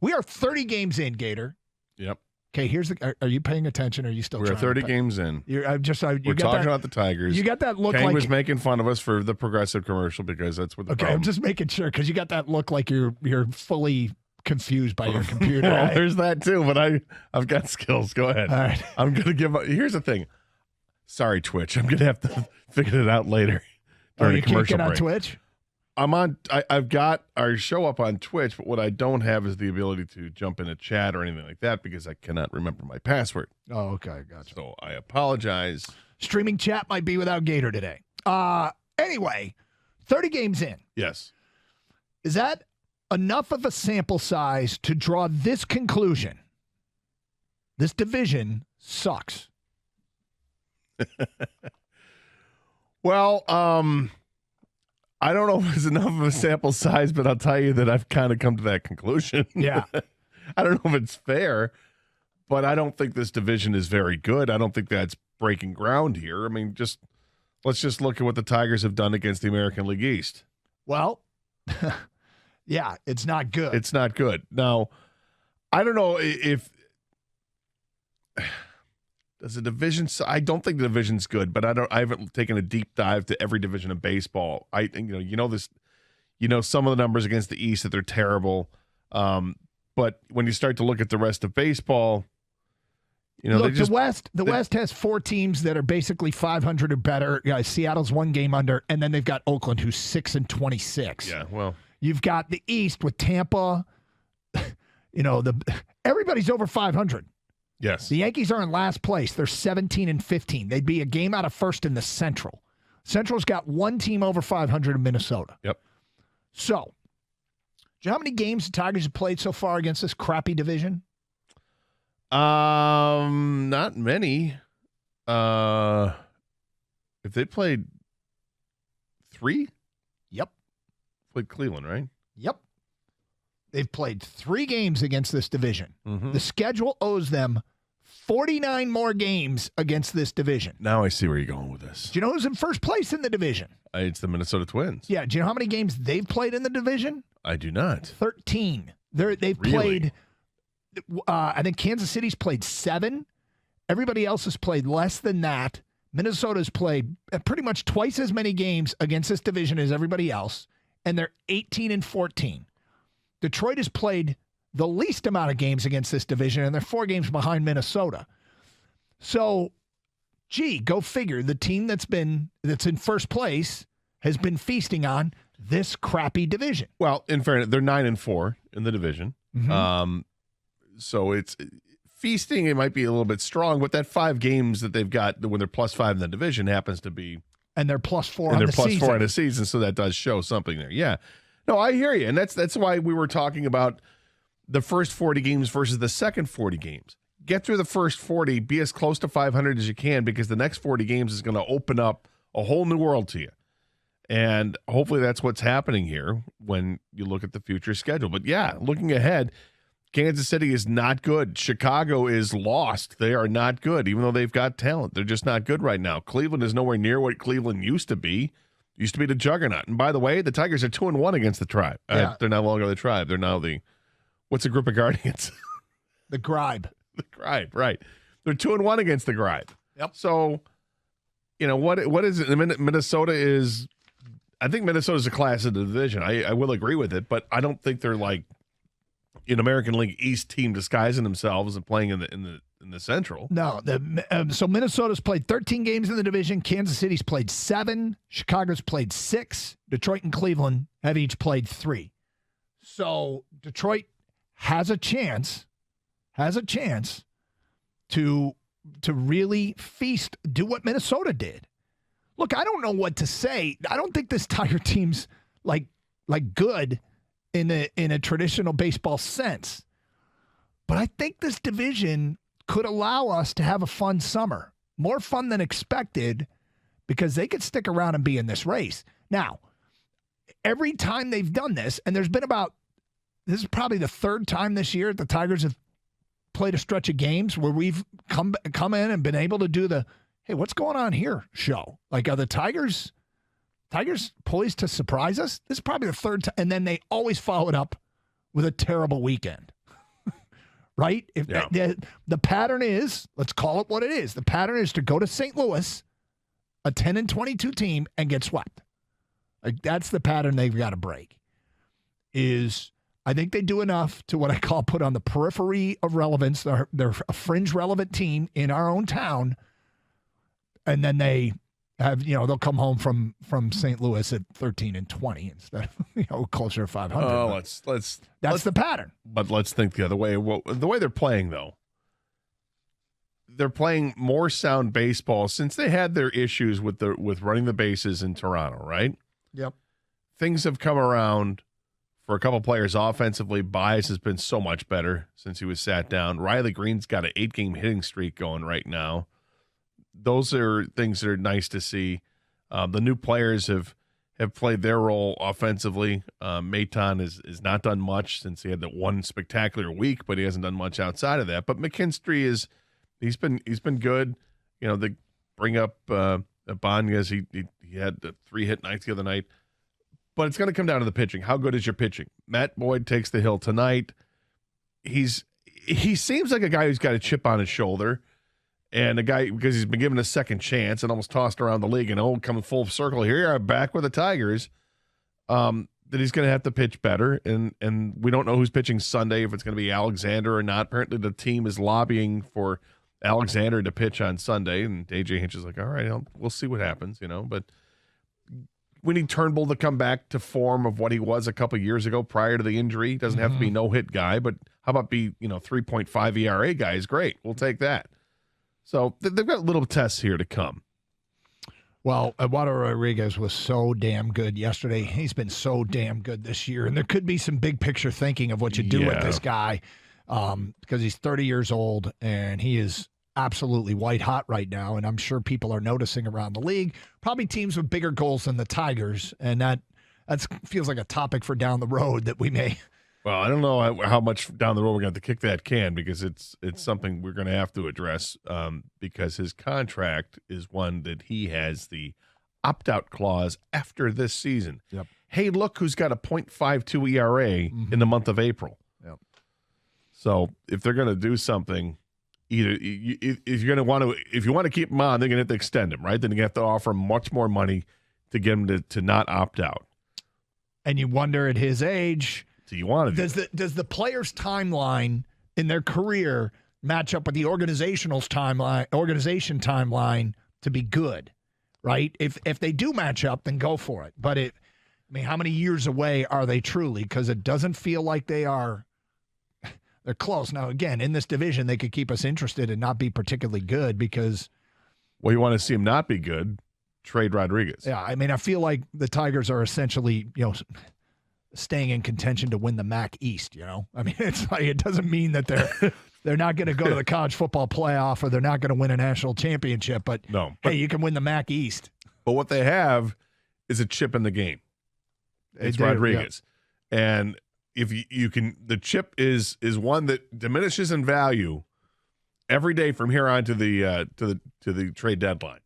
We are 30 games in, Gator. Yep. Okay, here's are you paying attention or are you still We're trying 30 to games in. We're talking about the Tigers. You got that look Kane like was making fun of us for the Progressive commercial because that's what the Okay, problem. I'm just making sure because you got that look like you're fully confused by your computer. Well, right? there's that too, but I've got skills. Go ahead. All right. I'm going to give here's the thing. Sorry, Twitch. I'm going to have to figure it out later. Oh, you a can't commercial get on break. Twitch? I've got our show up on Twitch, but what I don't have is the ability to jump in a chat or anything like that because I cannot remember my password. Oh, okay, gotcha. So I apologize. Streaming chat might be without Gator today. Anyway, 30 games in. Yes. Is that enough of a sample size to draw this conclusion? This division sucks. Well, I don't know if it's enough of a sample size, but I'll tell you that I've kind of come to that conclusion. Yeah. I don't know if it's fair, but I don't think this division is very good. I don't think that's breaking ground here. I mean, let's just look at what the Tigers have done against the American League East. Well, yeah, it's not good. It's not good. Now, I don't know if does the division. I don't think the division's good, but I haven't taken a deep dive to every division of baseball. I think some of the numbers against the East that they're terrible. But when you start to look at the rest of baseball, look, the West has four teams that are basically 500 or better. Seattle's one game under, and then they've got Oakland, who's 6-26. Yeah, well, you've got the East with Tampa. Everybody's over 500. Yes. The Yankees are in last place. They're 17-15. They'd be a game out of first in the Central. Central's got one team over 500 in Minnesota. Yep. So, do you know how many games the Tigers have played so far against this crappy division? Not many. If they played 3? Yep. Played Cleveland, right? Yep. They've played 3 games against this division. Mm-hmm. The schedule owes them 49 more games against this division. Now I see where you're going with this. Do you know who's in first place in the division? It's the Minnesota Twins. Yeah. Do you know how many games they've played in the division? I do not. 13. They've played, I think Kansas City's played 7. Everybody else has played less than that. Minnesota's played pretty much twice as many games against this division as everybody else, and they're 18-14. Detroit has played the least amount of games against this division, and they're 4 games behind Minnesota. So, go figure. The team that's in first place has been feasting on this crappy division. Well, in fairness, they're 9-4 in the division. Mm-hmm. So it's feasting. It might be a little bit strong, but that 5 games that they've got when they're +5 in the division happens to be, and they're +4 and on they're the +4 season. on the season. So that does show something there. Yeah. No, I hear you, and that's why we were talking about the first 40 games versus the second 40 games. Get through the first 40, be as close to 500 as you can, because the next 40 games is going to open up a whole new world to you. And hopefully that's what's happening here when you look at the future schedule. But yeah, looking ahead, Kansas City is not good. Chicago is lost. They are not good, even though they've got talent. They're just not good right now. Cleveland is nowhere near what Cleveland used to be. Used to be the juggernaut. And by the way, the Tigers are 2-1 against the Tribe. Yeah. They're no longer the Tribe. They're now what's a group of Guardians? The Gribe. The Gribe, right. They're 2-1 against the Gribe. Yep. So, what is it? Minnesota is, I think Minnesota's a class of the division. I will agree with it, but I don't think they're like an American League East team disguising themselves and playing in the Central. No, so Minnesota's played 13 games in the division. Kansas City's played 7. Chicago's played 6. Detroit and Cleveland have each played 3. So Detroit has a chance to really feast, do what Minnesota did. Look, I don't know what to say. I don't think this Tiger team's like good in a traditional baseball sense. But I think this division could allow us to have a fun summer. More fun than expected, because they could stick around and be in this race. Now, every time they've done this, and this is probably the 3rd time this year the Tigers have played a stretch of games where we've come in and been able to do the, hey, what's going on here show. Like, are the Tigers poised to surprise us? This is probably the 3rd time. And then they always follow it up with a terrible weekend. right? If the pattern is, let's call it what it is. The pattern is to go to St. Louis, a 10-22 team, and get swept. Like, that's the pattern they've got to break. I think they do enough to what I call put on the periphery of relevance. They're a fringe relevant team in our own town, and then they have, they'll come home from St. Louis at 13-20 instead of closer to 500. Oh, that's the pattern. But let's think the other way. Well, the way they're playing, though, they're playing more sound baseball since they had their issues with running the bases in Toronto, right? Yep. Things have come around for a couple players offensively. Baez has been so much better since he was sat down. Riley Green's got an 8-game hitting streak going right now. Those are things that are nice to see. The new players have played their role offensively. Maton has not done much since he had that one spectacular week, but he hasn't done much outside of that. But McKinstry he's been good. They bring up Ibanez. He had 3 hit nights the other night. But it's going to come down to the pitching. How good is your pitching? Matt Boyd takes the hill tonight. He seems like a guy who's got a chip on his shoulder, and a guy, because he's been given a second chance and almost tossed around the league, and coming full circle here, you are back with the Tigers. That he's going to have to pitch better, and we don't know who's pitching Sunday, if it's going to be Alexander or not. Apparently, the team is lobbying for Alexander to pitch on Sunday, and AJ Hinch is like, all right, we'll see what happens, But we need Turnbull to come back to form of what he was a couple years ago prior to the injury. He doesn't have to be no-hit guy, but how about be 3.5 ERA guy is great. We'll take that. So they've got little tests here to come. Well, Eduardo Rodriguez was so damn good yesterday. He's been so damn good this year, and there could be some big picture thinking of what you do with this guy because he's 30 years old, and he is absolutely white hot right now, and I'm sure people are noticing around the league. Probably teams with bigger goals than the Tigers, and that feels like a topic for down the road that we may. Well, I don't know how much down the road we're going to have to kick that can, because it's something we're going to have to address because his contract is one that he has the opt-out clause after this season. Yep. Hey, look who's got a .52 ERA in the month of April. Yep. So if they're going to do something, either if you want to keep him on, they're going to have to extend him, right? Then you have to offer him much more money to get him to not opt out. And you wonder at his age, do you want to does the player's timeline in their career match up with the organization timeline to be good, right? If they do match up, then go for it. But how many years away are they truly? Because it doesn't feel like they are. They're close. Now, again, in this division, they could keep us interested and not be particularly good because. Well, you want to see him not be good, trade Rodriguez. Yeah, I feel like the Tigers are essentially, staying in contention to win the MAC East, It's like it doesn't mean that they're not going to go to the college football playoff or they're not going to win a national championship, but hey, you can win the MAC East. But what they have is a chip in the game. It's Rodriguez. Yeah. And if you can, the chip is one that diminishes in value every day from here on to the trade deadline.